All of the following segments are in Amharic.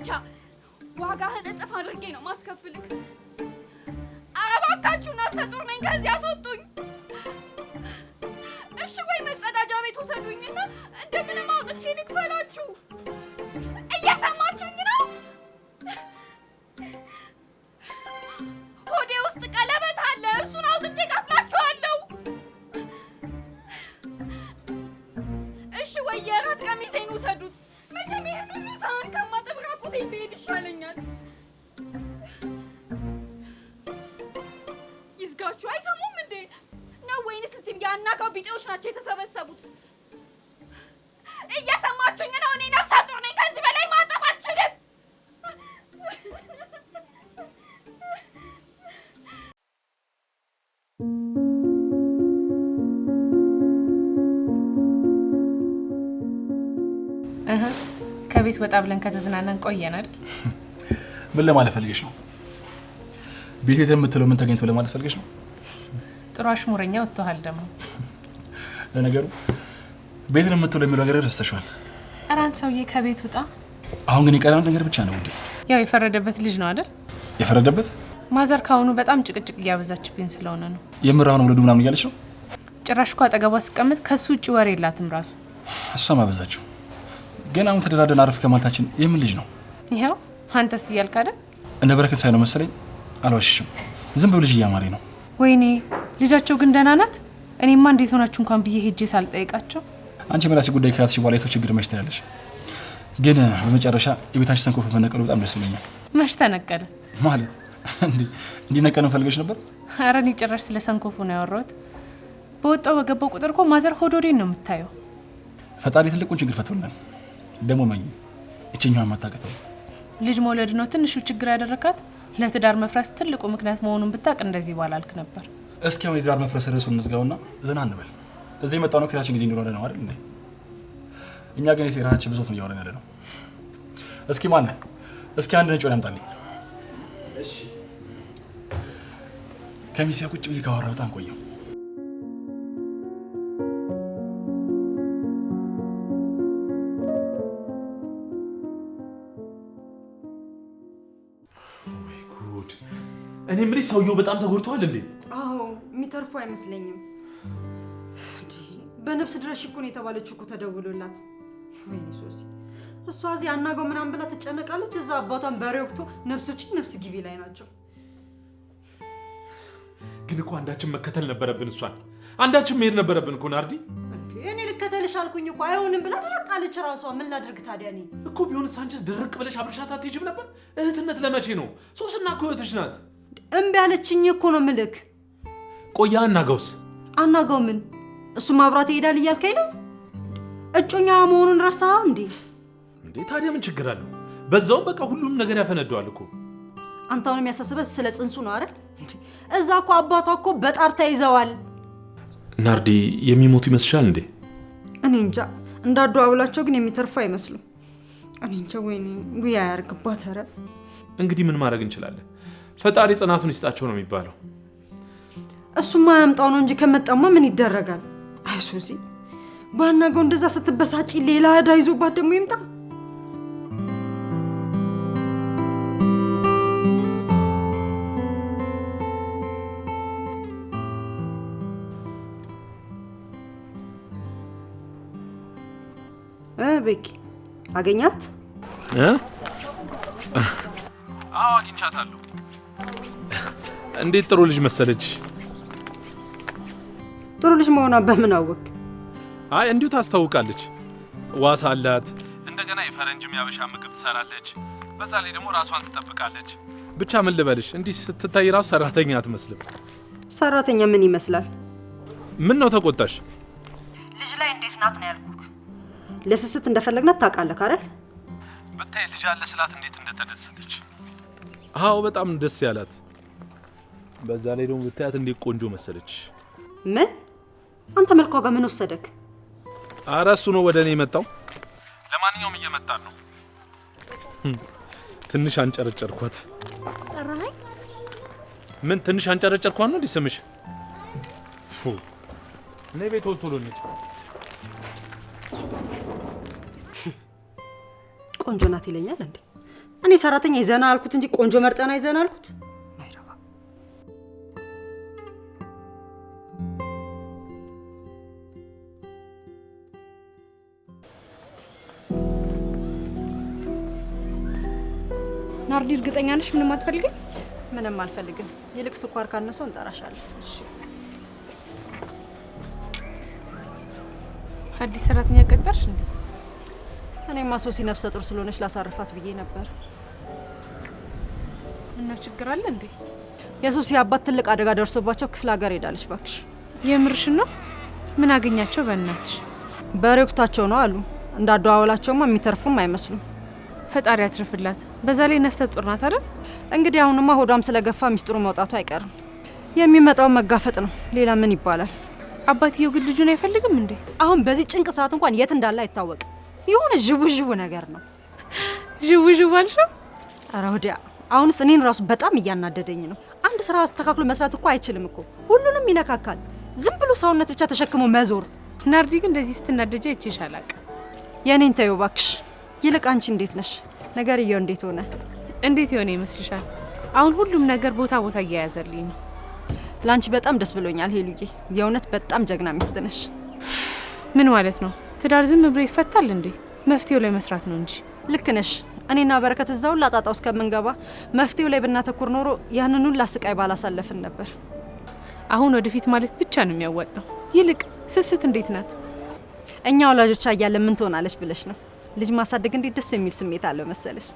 ብቻ ዋጋህን እጥፍ አድርጌ ነው ማስከፍልክ። ኧረ እባካችሁ ነፍሰ ጡር ነኝ ከዚህ አስወጡኝ። እሺ ወይ መጸዳጃ ቤት ወሰዱኝና እንደምንም አውጥቼ ልክፈላችሁ። እየሰማችሁኝ ነው? ሆዴ ውስጥ ቀለበት አለ፣ እሱን አውጥቼ ከፍላችኋለሁ። እሺ ወይ የራት ቀሚሴን ውሰዱት። መቼም ይሄን ሁሉ ሳህን ከማጠብ ራቁቴን ብሄድ ይሻለኛል። ይዝጋችሁ። አይሰሙም እንዴ ነው ወይንስ እዚህም ያናጋው ቢጤዎች ናቸው የተሰበሰቡት? እየሰማችሁኝ ነው? እኔ ነፍሰ ጡር ነኝ። ከዚህ በላይ ማጠብ አልችልም። ከቤት ወጣ ብለን ከተዝናናን ቆየን አይደል? ምን ለማለት ፈልገሽ ነው? ቤት የምትለው ምን ተገኝቶ ለማለት ፈልገሽ ነው? ጥሩ አሽሙረኛ ወጥቷል ደግሞ። ለነገሩ ቤት የምትለው የሚለው ነገር ደስተሽዋል። ኧረ አንተ ሰውዬ ከቤት ውጣ። አሁን ግን የቀረው ነገር ብቻ ነው ውዴ። ያው የፈረደበት ልጅ ነው አይደል? የፈረደበት ማዘር ካሁኑ በጣም ጭቅጭቅ እያበዛችብኝ ስለሆነ ነው። የምራውን ወለዱ ምናምን እያለች ነው። ጭራሽ እኮ አጠገቧ ስቀመጥ ከሱ ውጭ ወሬ የላትም ራሱ። እሷም አበዛችው። ግን አሁን ተደራደን አረፍ ከማለታችን የምን ልጅ ነው? ይሄው አንተስ እያልክ አይደል? እንደ በረከት ሳይሆን መሰለኝ። አልዋሽሽም፣ ዝም ብሎ ልጅ እያማረኝ ነው። ወይኔ ልጃቸው ግን ደህና ናት? እኔማ እንዴት ሆናችሁ እንኳን ብዬ ሄጄ ሳልጠይቃቸው። አንቺ በራስሽ ጉዳይ ከያዝሽ በኋላ የሰው ችግር መች ታያለሽ። ግን በመጨረሻ የቤታችን ሰንኮፍ መነቀሉ በጣም ደስ ብሎኛል። መች ተነቀለ ማለት እንዲነቀል ፈልገሽ ነበር? ኧረ እኔ ጭራሽ ስለ ሰንኮፉ ነው ያወራሁት። በወጣው በገባው ቁጥር እኮ ማዘር ሆዶዴን ነው የምታየው። ፈጣሪ ትልቁን ችግር ፈቶልናል። ደግሞ መኝ እቺኛው ማታቀተው ልጅ መውለድ ነው ትንሹ ችግር ያደረካት። ለትዳር መፍረስ ትልቁ ምክንያት መሆኑን ብታቅ እንደዚህ ባላልክ ነበር። እስኪ አሁን የትዳር መፍረስ ርዕሱን እንዝጋውና ዘና እንበል። እዚህ የመጣው ነው ከራችን ጊዜ እንዲኖር ነው አይደል እንዴ? እኛ ግን የሴራችን ብሶት ነው ያወራን ያለው። እስኪ ማን እስኪ አንድ ነጭ ወደ አምጣልኝ። እሺ ከሚሴ ቁጭ ብዬ ካወራ በጣም ቆየው። እኔ ምልሽ ሰውየው በጣም ተጎድቷል እንዴ? አዎ የሚተርፉ አይመስለኝም። በነፍስ ድረሽ እኮ ነው የተባለችው እኮ ተደውሎላት። ወይኔ ሶሲ እሷ እዚህ አናገው ምናምን ብላ ትጨነቃለች። እዛ አባቷን በሬ ወቅቶ ነፍስ ውጪ ነፍስ ግቢ ላይ ናቸው። ግን እኮ አንዳችን መከተል ነበረብን። እሷን አንዳችን መሄድ ነበረብን እኮ ናርዲ። እኔ ልከተልሽ አልኩኝ እኮ አይሆንም ብላ ተረቃለች ራሷ። ምን ላድርግ ታዲያ? እኔ እኮ ቢሆንስ አንቺስ ድርቅ ብለሽ አብርሻት አትሄጂም ነበር? እህትነት ለመቼ ነው? ሶስና እኮ እህትሽ ናት። እምቢ አለችኝ እኮ ነው ምልክ። ቆያ አናገውስ? አናገው ምን? እሱ ማብራት ይሄዳል እያልከኝ ነው? እጮኛ መሆኑን ረሳኸው እንዴ? እንዴ ታዲያ ምን ችግር አለው? በዛውም በቃ ሁሉም ነገር ያፈነደዋል እኮ። አንተ አሁን የሚያሳስበህ ስለ ጽንሱ ነው አይደል? እዛ እኮ አባቷ እኮ በጣር ተይዘዋል። ናርዲ የሚሞቱ ይመስልሻል እንዴ? እኔ እንጃ። እንዳዱ አውላቸው ግን የሚተርፉ አይመስሉም። እኔ እንጃ። ወይኔ ጉያ ያርግባት። ኧረ እንግዲህ ምን ማድረግ እንችላለን? ፈጣሪ ጽናቱን ይስጣቸው ነው የሚባለው። እሱማ ያምጣው ነው እንጂ ከመጣማ ምን ይደረጋል? አይ ሶሲ ባናገው እንደዛ ስትበሳጪ ሌላ ዕዳ ይዞባት ደግሞ ይምጣ። ቤኪ አገኛት? አዎ አግኝቻታለሁ። እንዴት ጥሩ ልጅ መሰለች። ጥሩ ልጅ መሆኗ በምን አወቅ? አይ እንዲሁ ታስታውቃለች። ዋስ አላት። እንደገና የፈረንጅም ያበሻ ምግብ ትሰራለች። በዛ ላይ ደግሞ ራሷን ትጠብቃለች። ብቻ ምን ልበልሽ፣ እንዲህ ስትታይ ራሱ ሰራተኛ አትመስልም። ሰራተኛ ምን ይመስላል? ምን ነው ተቆጣሽ? ልጅ ላይ እንዴት ናት ነው ያልኩክ። ለስስት እንደፈለግናት ታውቃለህ አይደል? ብታይ ልጅ አለ ስላት እንዴት እንደተደሰተች። አዎ በጣም ደስ ያላት። በዛ ላይ ደግሞ ብታያት እንዴት ቆንጆ መሰለች። ምን? አንተ መልኳ ጋር ምን ወሰደክ? ኧረ እሱ ነው ወደ እኔ የመጣው። ለማንኛውም እየመጣን ነው። ትንሽ አንጨረጨርኳት። ጠራኸኝ? ምን ትንሽ አንጨረጨርኳት ነው እንዲስምሽ? እኔ ቤት ቶሎ ነች። ቆንጆ ናት ይለኛል እንዴ? እኔ ሰራተኛ ይዘና አልኩት እንጂ ቆንጆ መርጠና ይዘና አልኩት። ማይረባ ናርዲ እርግጠኛ ነሽ ምንም አትፈልጊም? ምንም አልፈልግም። ይልቅ ስኳር ካነሰው እንጠራሻለን። አዲስ ሰራተኛ ቀጠርሽ እንዴ? እኔማ ሶሲ ነፍሰ ጡር ስለሆነች ላሳርፋት ብዬ ነበር። እና ችግር አለ እንዴ? የሶሲ አባት ትልቅ አደጋ ደርሶባቸው ክፍለ ሀገር ሄዳለች። ባክሽ የምርሽ ነው? ምን አገኛቸው በእናትሽ? በሬክታቸው ነው አሉ። እንዳደዋወላቸውማ የሚተርፉም አይመስሉም። ፈጣሪ ያትርፍላት። በዛ ላይ ነፍሰ ጡር ናት አይደል? እንግዲህ አሁንማ ሆዷም ስለገፋ ሚስጥሩ መውጣቱ አይቀርም። የሚመጣው መጋፈጥ ነው። ሌላ ምን ይባላል? አባትየው ግን ልጁን አይፈልግም እንዴ? አሁን በዚህ ጭንቅ ሰዓት እንኳን የት እንዳለ አይታወቅም። የሆነ ዥቡ ነገር ነው። ዥው አልሽው? ኧረ ወዲያ። አሁንስ እኔን ራሱ በጣም እያናደደኝ ነው። አንድ ስራ አስተካክሎ መስራት እኮ አይችልም እኮ። ሁሉንም ይነካካል። ዝም ብሎ ሰውነት ብቻ ተሸክሞ መዞር። ናርዲ ግን እንደዚህ ስትናደጂ አይቼሽ አላውቅም። የኔን ተይው ባክሽ። ይልቅ አንቺ እንዴት ነሽ? ነገርየው እንዴት ሆነ? እንዴት የሆነ ይመስልሻል? አሁን ሁሉም ነገር ቦታ እየያዘልኝ ነው። ላንቺ በጣም ደስ ብሎኛል ሄሉዬ። የእውነት በጣም ጀግና ሚስት ነሽ። ምን ማለት ነው? ትዳር ዝም ብሎ ይፈታል እንዴ? መፍትሄው ላይ መስራት ነው እንጂ። ልክ ነሽ። እኔና በረከት እዛው ላጣጣው እስከምንገባ መፍትሄው ላይ ብናተኩር ኖሮ ያንኑ ላስቃይ ባላሳለፍን ነበር። አሁን ወደፊት ማለት ብቻ ነው የሚያወጣው። ይልቅ ስስት እንዴት ናት? እኛ ወላጆቿ እያለ ምን ትሆናለች ብለሽ ነው? ልጅ ማሳደግ እንዴት ደስ የሚል ስሜት አለው መሰለሽ።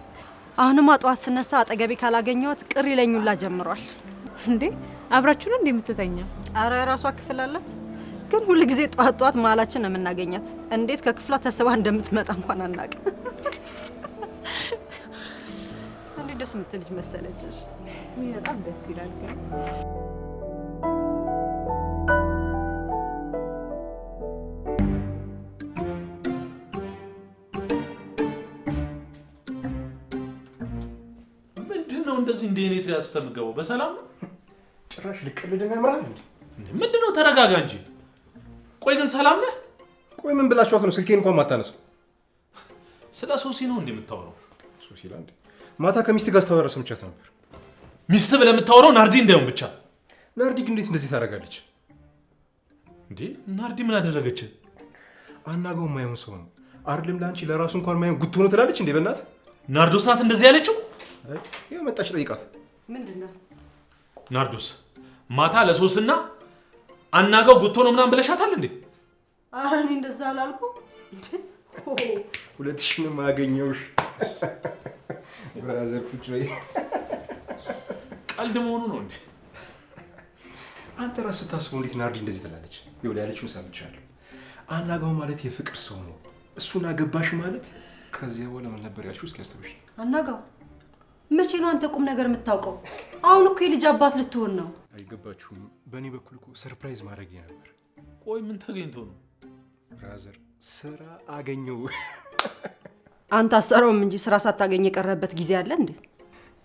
አሁንማ ጠዋት ስነሳ አጠገቤ ካላገኘኋት ቅር ይለኙላ ጀምሯል። እንዴ አብራችሁ ነው እንዴ የምትተኛው? አረ የራሷ ክፍል አላት። ግን ሁሉ ጊዜ ጠዋት መሀላችን ነው የምናገኛት። እንዴት ከክፍሏ ተስባ እንደምትመጣ እንኳን አናውቅም። እንዴ ደስ የምትል ልጅ መሰለችሽ። በጣም ደስ ይላል። ምንድነው እንደዚህ እንደ እኔ ትሪያስ ተምገበው? በሰላም ነው? ጭራሽ ልቀልድና ያምራል እንዴ? ምንድነው? ተረጋጋ እንጂ። ቆይ ግን ሰላም ነህ? ቆይ ምን ብላችኋት ነው ስልኬን እንኳን ማታነሳው? ስለ ሶሲ ነው እንዴ የምታወራው? ሶሲ ላንዴ ማታ ከሚስት ጋር ስታወራ ሰምቻት ነበር። ሚስት ብለህ የምታወራው ናርዲ እንዳይሆን ብቻ። ናርዲ ግን እንዴት እንደዚህ ታደርጋለች እንዴ? ናርዲ ምን አደረገች? አናጋው የማይሆን ሰው ነው አይደለም። ለአንቺ ለራሱ እንኳን የማይሆን ጉቶ ነው ትላለች እንዴ? በእናት ናርዶስ ናት እንደዚህ ያለችው? ይሄ መጣች ጠይቃት። ምንድነው? ናርዶስ ማታ ለሶስና አናጋው ጉቶ ነው ምናምን ብለሻታል እንዴ? ኧረ እኔ እንደዛ አላልኩም እንዴ። ሁለትሽንም አገኘሁሽ ብራዘር። ቁጭ በይ። ቀልድ መሆኑ ነው እንዴ? አንተ ራስህ ስታስበው እንዴት ናርዲ እንደዚህ ትላለች? ይኸውልህ ያለችውን ሰምቻለሁ። አናጋው ማለት የፍቅር ሰው ነው። እሱን አገባሽ ማለት ከዚያ በኋላ ምን ነበር ያልሽው? እስኪ አስተውሽ። አናጋው መቼ ነው አንተ ቁም ነገር የምታውቀው? አሁን እኮ የልጅ አባት ልትሆን ነው። አይገባችሁም? በእኔ በኩል እኮ ሰርፕራይዝ ማድረግ ነበር። ቆይ ምን ተገኝቶ ነው? ብራዘር ስራ አገኘው። አንተ አሰራውም እንጂ ስራ ሳታገኝ የቀረበት ጊዜ አለ እንዴ?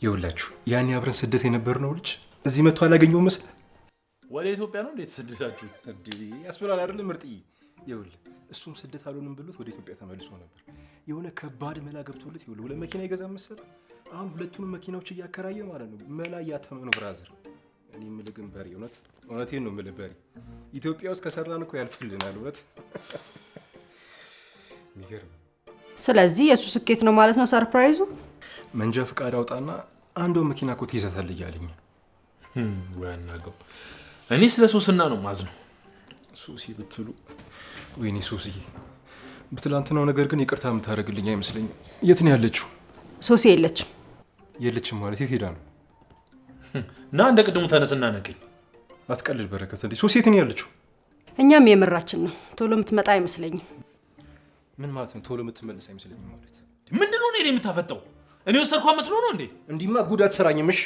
ይኸውላችሁ ያኔ አብረን ስደት የነበርነው ልጅ እዚህ መጥቶ አላገኘው መስል ወደ ኢትዮጵያ ነው እንዴ ተሰደዳችሁ? እንዴ ያስፈላል አይደለም? ምርጥዬ ይኸውልህ እሱም ስደት አልሆንም ብሎት ወደ ኢትዮጵያ ተመልሶ ነበር። የሆነ ከባድ መላ ገብቶለት ይኸውልህ ሁለት መኪና ይገዛ መሰለ። አሁን ሁለቱንም መኪናዎች እያከራየ ማለት ነው። መላ እያተመ ነው ብራዘር። እኔ የምልህ ግን በሬ እውነቴን ነው የምልህ በሬ ኢትዮጵያ ውስጥ ከሰራን እኮ ያልፍልናል። እውነት የሚገርም። ስለዚህ የእሱ ስኬት ነው ማለት ነው ሰርፕራይዙ። መንጃ ፈቃድ አውጣና አንዷ መኪና እኮ ትይዛታለህ እያለኝ ወይ አናጋው። እኔ ስለ ሶስና ነው ማዝነው። ሶሲ ብትሉ ወይኔ ሶስዬ፣ በትላንትናው ነገር ግን ይቅርታ የምታደርግልኝ አይመስለኝም። የት ነው ያለችው? ሶሲ የለችም። የለችም ማለት የት ሄዳ ነው? እና እንደ ቅድሙ ተነስና ነቀኝ። አትቀልድ በረከት። እንዴ ሶሲ የት ነው ያለችው? እኛም የምራችን ነው። ቶሎ የምትመጣ አይመስለኝም። ምን ማለት ነው ቶሎ የምትመለስ አይመስለኝም ማለት? ምንድነው እኔ የምታፈጠው? እኔ ወሰድኳ መስሎ ነው እንዴ? እንዲማ ጉዳት ሰራኝምሽ።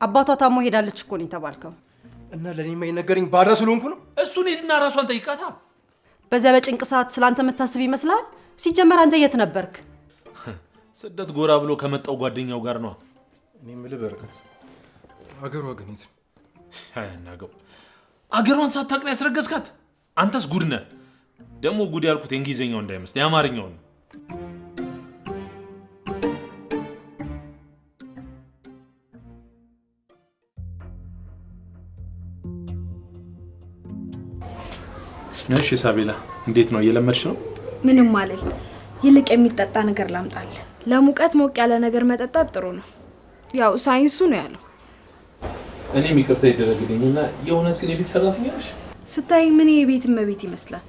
አባቷ ታሞ ሄዳለች እኮ ነው የተባልከው። እና ለኔማ የነገረኝ ባዳ ስለሆንኩ ነው። እሱን ሄድና ራሷን ጠይቃታ። በዚያ በጭንቅ ሰዓት ስላንተ የምታስብ ይመስላል? ሲጀመር አንተ የት ነበርክ? ስደት ጎራ ብሎ ከመጣው ጓደኛው ጋር ነው። እኔ የምልህ በረከት አገሯ ግን የት ነው? አያናገው አገሯን ሳታውቅ ነው ያስረገዝካት? አንተስ ጉድ ነህ። ደግሞ ጉድ ያልኩት የእንግሊዘኛው እንዳይመስል የአማርኛው ነው። እሺ ሳቤላ እንዴት ነው እየለመድሽ ነው? ምንም ማለት ይልቅ የሚጠጣ ነገር ላምጣል። ለሙቀት ሞቅ ያለ ነገር መጠጣት ጥሩ ነው። ያው ሳይንሱ ነው ያለው። እኔም ይቅርታ ይደረግልኝና የእውነት ግን የቤት ሰራተኛ ነሽ? ስታይ ምን የቤት እመቤት ይመስላል?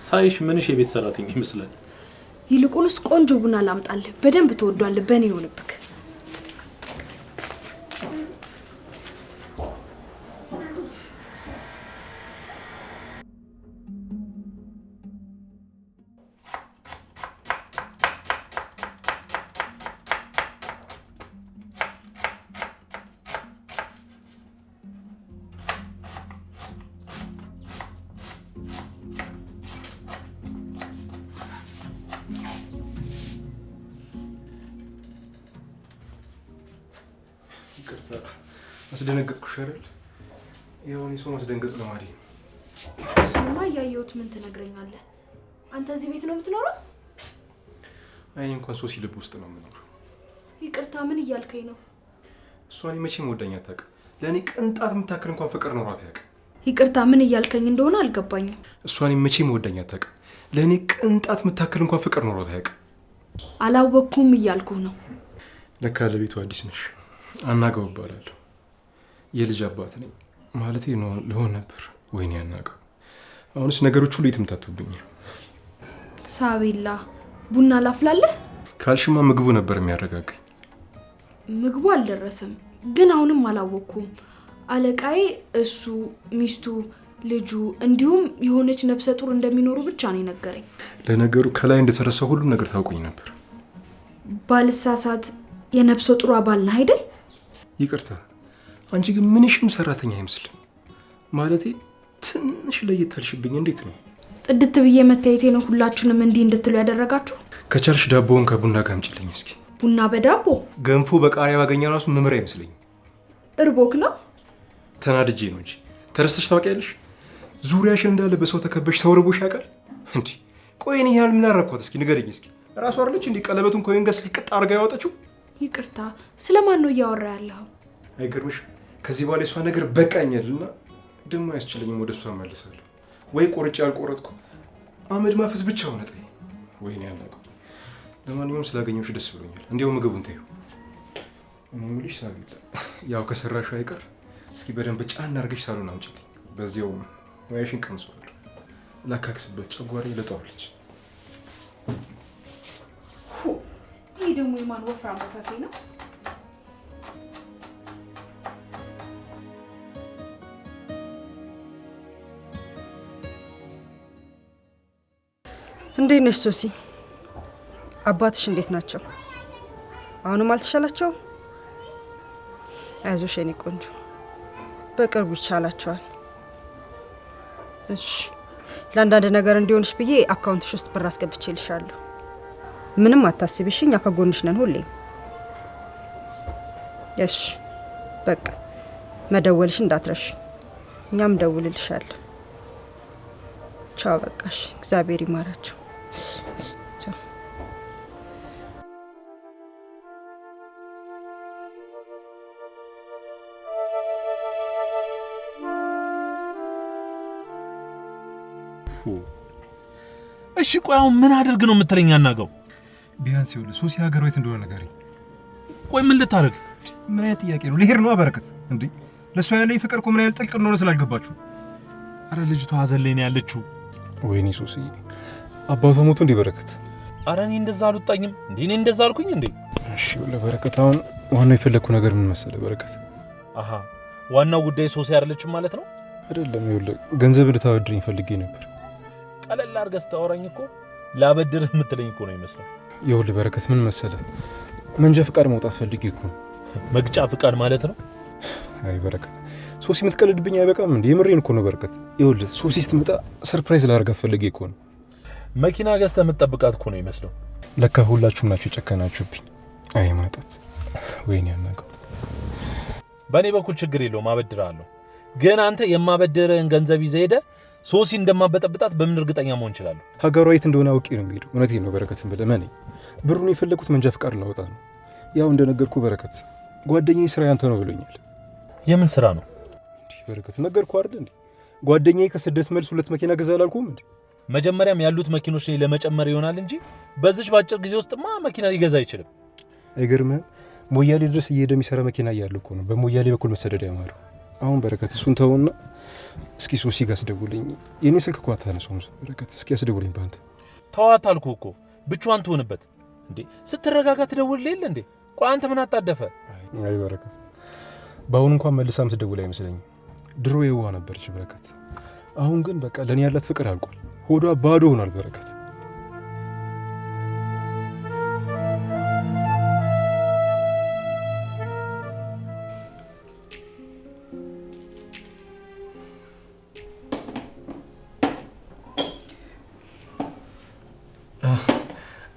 ሳይሽ ምንሽ የቤት ሰራተኛ ይመስላል? ይልቁንስ ቆንጆ ቡና ላምጣል። በደንብ ተወዷል። በኔ ይሁንብክ። ይቅርታ አስደነገጥኩሽ አይደል? የሆነ ሰው ማስደንገጥ ነው አይደል? እሱማ ያየሁት ምን ትነግረኛለህ? አንተ እዚህ ቤት ነው የምትኖረው? አይ እንኳን ሶሲ ልብ ውስጥ ነው የምኖረው። ይቅርታ ምን እያልከኝ ነው? እሷ እኔ መቼም ወዳኝ አታውቅም። ለእኔ ቅንጣት የምታክል እንኳን ፍቅር ኖሯት አያውቅም። ይቅርታ ምን እያልከኝ እንደሆነ አልገባኝም። እሷ እኔ መቼም ወዳኝ አታውቅም። ለእኔ ቅንጣት የምታክል እንኳን ፍቅር ኖሯት አያውቅም። አላወቅኩም እያልኩህ ነው። ለካ ለቤቱ አዲስ ነሽ። አናገው እባላለሁ። የልጅ አባት ነኝ ማለቴ ነው ልሆን ነበር። ወይኔ አናገው። አሁንስ ነገሮች ሁሉ ይተምታቱብኛል። ሳቤላ ቡና ላፍላለህ? ካልሽማ ምግቡ ነበር የሚያረጋጋኝ። ምግቡ አልደረሰም፣ ግን አሁንም አላወቅኩም። አለቃዬ እሱ፣ ሚስቱ፣ ልጁ እንዲሁም የሆነች ነፍሰ ጡር እንደሚኖሩ ብቻ ነው የነገረኝ። ለነገሩ ከላይ እንደተረሳው ሁሉም ነገር ታውቁኝ ነበር። ባልሳሳት የነፍሰ ጡር አባል ነህ አይደል? ይቅርታ፣ አንቺ ግን ምንሽም ሰራተኛ አይመስልም። ማለቴ ትንሽ ለየት አልሽብኝ። እንዴት ነው? ጽድት ብዬ መታየቴ ነው ሁላችሁንም እንዲህ እንድትሉ ያደረጋችሁ? ከቻልሽ ዳቦውን ከቡና ጋር አምጪልኝ እስኪ። ቡና በዳቦ? ገንፎ በቃሪያ ባገኘ ራሱ መምር አይመስለኝም። እርቦክ ነው? ተናድጄ ነው እንጂ። ተረስተሽ ታውቂያለሽ? ዙሪያሽን እንዳለ በሰው ተከበሽ ሰው ርቦሽ ያውቃል እንዴ? ቆይ እኔ ያህል ምን አደረኳት እስኪ ንገረኝ እስኪ። ራሷ አይደለች እንዴ ቀለበቱን ኮይን ጋር ስልቅጥ አድርጋ ያወጣችው? ይቅርታ፣ ስለማን ነው እያወራ ያለኸው? አይገርምሽ? ከዚህ በኋላ እሷ ነገር በቃኛልና ደግሞ አያስችለኝም። ወደ እሷ እመልሳለሁ። ወይ ቆርጬ ያልቆረጥኩ አመድ ማፈስ ብቻ ሆነ ጠይ። ወይኔ ያናቀው። ለማንኛውም ስላገኘሁሽ ደስ ብሎኛል። እንዲያው ምግቡን ተይው። እኔ የምልሽ ሳቢላ፣ ያው ከሰራሽው አይቀር እስኪ በደንብ ጫን አድርገሽ ሳሎን አምጪልኝ። በዚያው ሙያሽን ቀምሷለሁ። ላካክስበት ጨጓራዬ ልጠዋለች። ይህ ደግሞ የማን ወፍራም ወፈፌ ነው? እንዴት ነሽ ሶሲ? አባትሽ እንዴት ናቸው? አሁንም አልተሻላቸውም? አይዞሽ የኔ ቆንጆ፣ በቅርቡ ይቻላቸዋል። እሺ፣ ለአንዳንድ ነገር እንዲሆንሽ ብዬ አካውንትሽ ውስጥ ብር አስገብቼልሻለሁ። ምንም አታስቢሽ፣ እኛ ከጎንሽ ነን ሁሌ። እሺ በቃ መደወልሽ እንዳትረሽ፣ እኛም ደውልልሻለን። ቻው በቃሽ፣ እግዚአብሔር ይማራቸው። እሺ ቆይ አሁን ምን አድርግ ነው የምትለኝ? አናገው ቢያንስ ይኸውልህ ሶሲ ሀገር ቤት እንደሆነ ንገረኝ። ቆይ ምን ልታደርግ? ምን አይነት ጥያቄ ነው? ልሄድ ነው በረከት። እንዴ ለእሷ ያለኝ ፍቅር እኮ ምን ያህል ጥልቅ እንደሆነ ስላልገባችሁ። አረ ልጅቷ ሀዘን ላይ ነው ያለችው። ወይኔ ሶሲ አባቷ ሞቶ እንዴ በረከት? አረ እኔ እንደዛ አልወጣኝም እንዴ። እኔ እንደዛ አልኩኝ እንዴ? እሺ ለበረከት አሁን ዋናው የፈለኩ ነገር ምን መሰለህ በረከት? አሃ ዋናው ጉዳይ ሶሲ አይደለችም ማለት ነው? አይደለም፣ ይኸውልህ ገንዘብ እንድታበድረኝ ፈልጌ ነበር። ቀለል አድርገህ ስታወራኝ እኮ ላበድርህ የምትለኝ እኮ ነው ይመስላል። ይኸውልህ በረከት ምን መሰለህ መንጃ ፍቃድ መውጣት ፈልጌ እኮ። መግጫ ፍቃድ ማለት ነው? አይ በረከት ሶሲ የምትቀልድብኝ አይበቃም እንዴ? የምሬን እኮ ነው በረከት። ይኸውልህ ሶሲ ስትመጣ ሰርፕራይዝ ላደርጋት ፈልጌ እኮ ነው። መኪና ገዝተህ የምትጠብቃት እኮ ነው ይመስለው። ለካ ሁላችሁም ናችሁ የጨከናችሁብኝ። አይ ማጣት ወይኔ ያናቀው። በእኔ በኩል ችግር የለውም አበድርሃለሁ። ግን አንተ የማበድርህን ገንዘብ ይዘህ ሄደህ ሶሲ እንደማበጠብጣት በምን እርግጠኛ መሆን እችላለሁ? ሀገሯ የት እንደሆነ አውቄ ነው የምሄደው። እውነቴን ነው በረከትን ብለህ መኔ ብሩን የፈለኩት መንጃ ፍቃድ ላወጣ ነው። ያው እንደነገርኩ በረከት ጓደኛዬ ስራ ያንተ ነው ብሎኛል። የምን ስራ ነው? እንዴ በረከት ነገርኩ አይደል እንዴ? ጓደኛዬ ከስደት መልስ 2 መኪና ገዛ አላልኩም እንዴ? መጀመሪያም ያሉት መኪኖች ላይ ለመጨመር ይሆናል እንጂ በዚች ባጭር ጊዜ ውስጥማ መኪና ሊገዛ አይችልም። አይገርምም? ሞያሌ ድረስ እየሄደ የሚሰራ መኪና እያለው እኮ ነው በሞያሌ በኩል መሰደድ ያማረው። አሁን በረከት እሱን ተውና እስኪ ሶሲ ጋር አስደውልኝ። የኔ ስልክ እኮ አታነሳውም። በረከት እስኪ አስደውልኝ ባንተ። ተዋት አልኩህ እኮ ብቻዋን ትሆንበት እንዴ። ስትረጋጋ ትደውልልህ እንዴ? ቆይ አንተ ምን አጣደፈ? አይ በረከት በአሁን እንኳን መልሳም ትደውል አይመስለኝም። ድሮ የዋ ነበርች በረከት። አሁን ግን በቃ ለኔ ያላት ፍቅር አልቋል። ሆዷ ባዶ ሆኗል በረከት።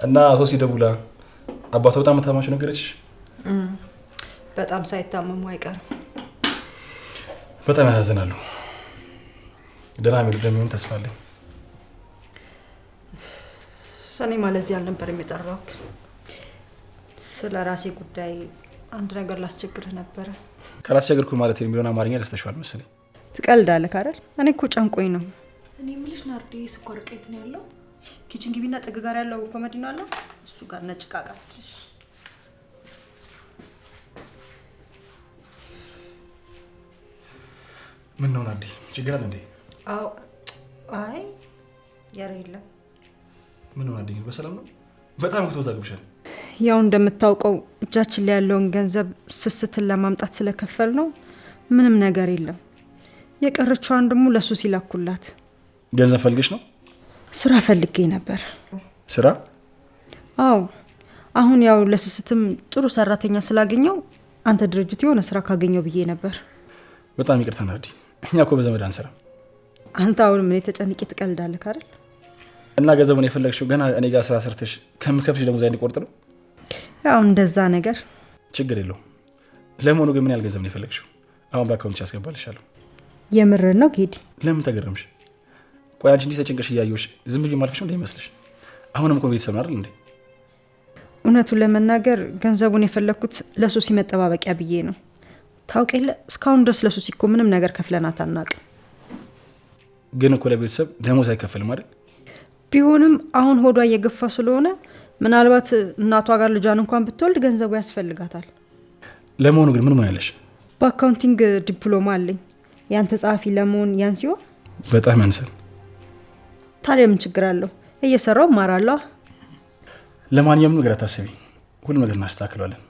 እና ሶሲ ደውላ አባቷ በጣም ታማሽ ነገረች። በጣም ሳይታመሙ አይቀርም። በጣም ያሳዝናሉ። ደህና የሚሉ እንደሚሆን ተስፋ አለኝ። እኔ ማለት እዚህ አልነበረም የጠራሁት። ስለ ራሴ ጉዳይ አንድ ነገር ላስቸግርህ ነበረ። ካላስቸግርኩ ማለት የሚለውን አማርኛ ደስተሽዋል መሰለኝ። ትቀልዳለህ አይደል? እኔ እኮ ጨንቆኝ ነው። እኔ የምልሽ ናርዲ ስኳር ቄት ነው ያለው? ኪችን ግቢና ጥግ ጋር ያለው ኮመዲ ነው አለ። እሱ ጋር ነጭ ቃቃ። ምን ነው ናዲ? ችግር አለ እንዴ? አዎ። አይ ያረ የለም። ምን ነው ናዲ? በሰላም ነው? በጣም ተወዛግብሻል። ያው እንደምታውቀው እጃችን ላይ ያለውን ገንዘብ ስስትን ለማምጣት ስለከፈል ነው ምንም ነገር የለም። የቀረችዋን ደግሞ ለሱ ሲላኩላት። ገንዘብ ፈልግሽ ነው? ስራ ፈልጌ ነበር። ስራ? አዎ። አሁን ያው ለስስትም ጥሩ ሰራተኛ ስላገኘው አንተ ድርጅት የሆነ ስራ ካገኘው ብዬ ነበር። በጣም ይቅርታ ናዲ፣ እኛ እኮ በዘመድ አንሰራም። አንተ አሁን ምን ተጨንቄ ትቀልዳለህ አይደል? እና ገንዘቡን የፈለግሽው ገና እኔ ጋር ስራ ሰርተሽ ከምከፍልሽ ደሞዝ እንዲቆርጥ ነው? ያው እንደዛ ነገር። ችግር የለውም። ለመሆኑ ግን ምን ያህል ገንዘብ ነው የፈለግሽው? አሁን በአካውንት ያስገባልሻለሁ። የምርህን ነው ጌዲ? ለምን ተገረምሽ? ቆይ አንቺ እንዲህ ተጨንቀሽ እያየሁሽ ዝም ብዬ ማልፈሽ ነው እንዳይመስልሽ። አሁንም እኮ ቤተሰብ አይደል እንዴ? እውነቱን ለመናገር ገንዘቡን የፈለኩት ለሶሲ መጠባበቂያ ብዬ ነው። ታውቂለ እስካሁን ድረስ ለሶሲ እኮ ምንም ነገር ከፍለናት አናውቅም። ግን እኮ ለቤተሰብ ደሞዝ አይከፈልም አይደል? ቢሆንም አሁን ሆዷ እየገፋ ስለሆነ ምናልባት እናቷ ጋር ልጇን እንኳን ብትወልድ ገንዘቡ ያስፈልጋታል። ለመሆኑ ግን ምን ያለሽ? በአካውንቲንግ ዲፕሎማ አለኝ። ያንተ ጸሐፊ ለመሆን ያን ሲሆን በጣም ያንሳል። ታዲያ ምን ችግር አለው? እየሰራው እማራለሁ። ለማንኛውም ነገር አታስቢ፣ ሁሉ ነገር እናስተካክለዋለን።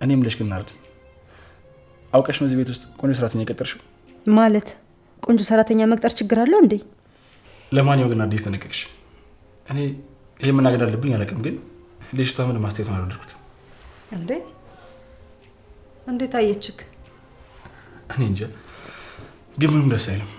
እኔም ልሽ ግን ናርዲ፣ አውቀሽ ነው እዚህ ቤት ውስጥ ቆንጆ ሰራተኛ የቀጠርሽው? ማለት ቆንጆ ሰራተኛ መቅጠር ችግር አለው እንዴ? ለማንኛውም ግን ናርዲ ተነቀቅሽ። እኔ ይሄ መናገር አለብኝ አላውቅም፣ ግን ልጅቷ ምን ማስተያየት ነው ያደረኩት እንዴ? እንዴት አየችክ? እኔ እንጃ፣ ግን ምንም ደስ አይልም።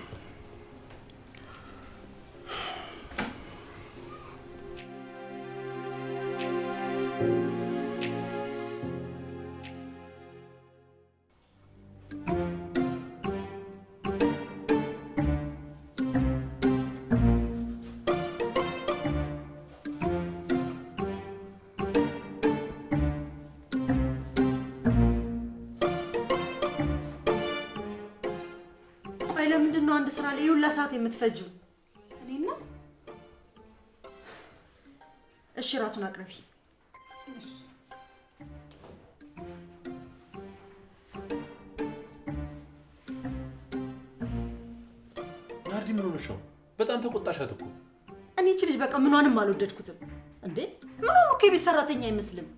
ለምንድን ነው አንድ ስራ ላይ ይሁላ ሰዓት የምትፈጂው? እኔና እሺ ራቱን አቅርቢ። ናርዲ ምን ሆነሽ ነው? በጣም ተቆጣሻት እኮ። እኔ እቺ ልጅ በቃ ምኗንም አልወደድኩትም። እንዴ ምንም እኮ የቤት ሰራተኛ አይመስልም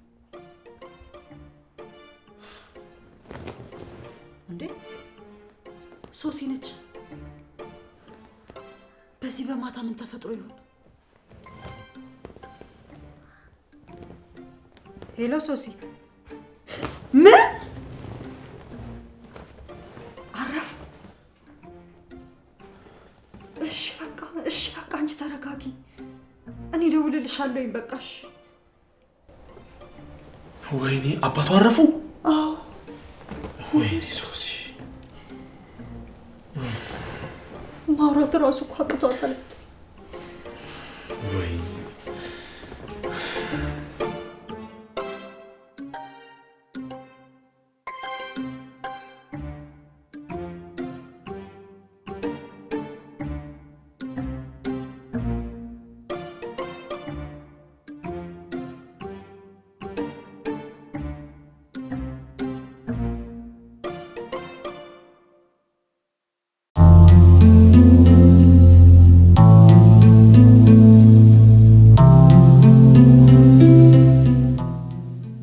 እንዴ? ሶሲ ነች። በዚህ በማታ ምን ተፈጥሮ ይሆን? ሄሎ ሶሲ። ምን አረፉ? እሺ በቃ አንቺ ተረጋጊ። እኔ ደውልልሻለሁ። በቃሽ። ወይኔ አባቷ አረፉ? አዎ። ወይኔ ሶሲ ማውራት እራሱ እኮ አቅቷታል። ወይኔ